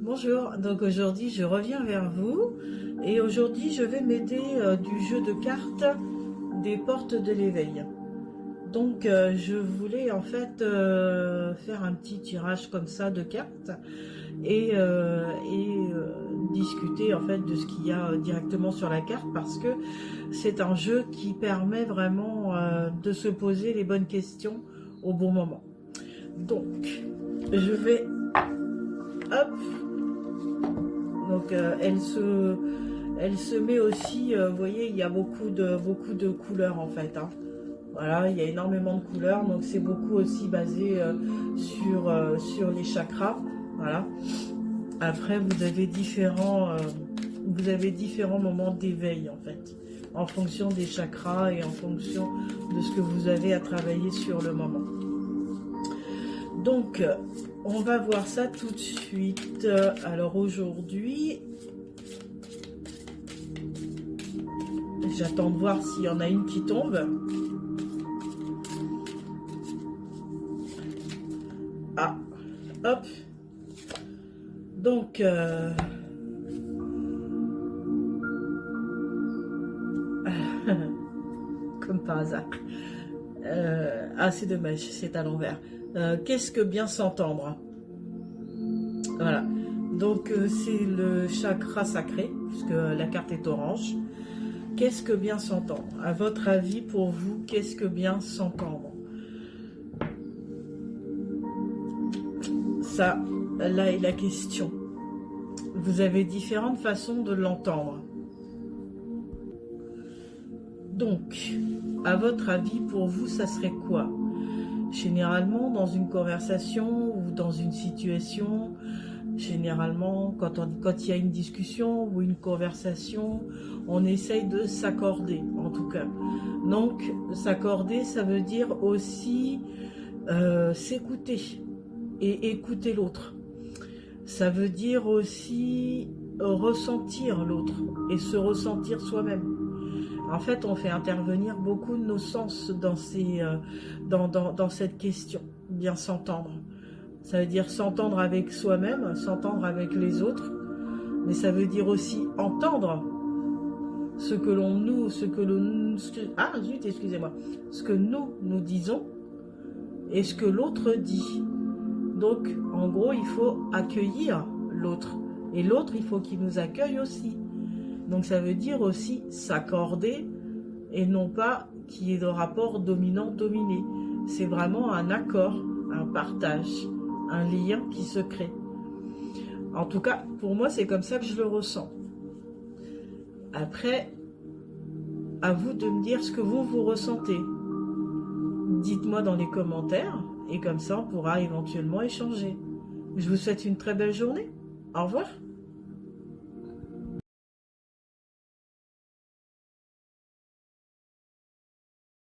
Bonjour, donc aujourd'hui je reviens vers vous et aujourd'hui je vais m'aider du jeu de cartes des portes de l'éveil. Donc je voulais en fait faire un petit tirage comme ça de cartes et discuter en fait de ce qu'il y a directement sur la carte parce que c'est un jeu qui permet vraiment de se poser les bonnes questions au bon moment. Donc je vais hop. Donc elle se met aussi, vous voyez, il y a beaucoup de couleurs en fait. Hein. Voilà, il y a énormément de couleurs, donc c'est beaucoup aussi basé sur les chakras. Voilà. Après, vous avez différents moments d'éveil en fait, en fonction des chakras et en fonction de ce que vous avez à travailler sur le moment. Donc, on va voir ça tout de suite. Alors aujourd'hui, j'attends de voir s'il y en a une qui tombe. Ah, hop. Donc, comme par hasard. Ah, c'est dommage, c'est à l'envers. Qu'est-ce que bien s'entendre? Voilà. Donc, c'est le chakra sacré, puisque la carte est orange. Qu'est-ce que bien s'entendre? À votre avis, pour vous, qu'est-ce que bien s'entendre? Ça, là est la question. Vous avez différentes façons de l'entendre. Donc, à votre avis, pour vous, ça serait quoi? Généralement, dans une conversation ou dans une situation, généralement, quand il y a une discussion ou une conversation, on essaye de s'accorder, en tout cas. Donc, s'accorder, ça veut dire aussi s'écouter et écouter l'autre. Ça veut dire aussi ressentir l'autre et se ressentir soi-même. En fait, on fait intervenir beaucoup de nos sens dans cette question, bien s'entendre. Ça veut dire s'entendre avec soi-même, s'entendre avec les autres, mais ça veut dire aussi entendre ce que nous disons et ce que l'autre dit. Donc, en gros, il faut accueillir l'autre et l'autre, il faut qu'il nous accueille aussi. Donc, ça veut dire aussi s'accorder et non pas qu'il y ait de rapport dominant-dominé. C'est vraiment un accord, un partage, un lien qui se crée. En tout cas, pour moi, c'est comme ça que je le ressens. Après, à vous de me dire ce que vous ressentez. Dites-moi dans les commentaires et comme ça, on pourra éventuellement échanger. Je vous souhaite une très belle journée. Au revoir.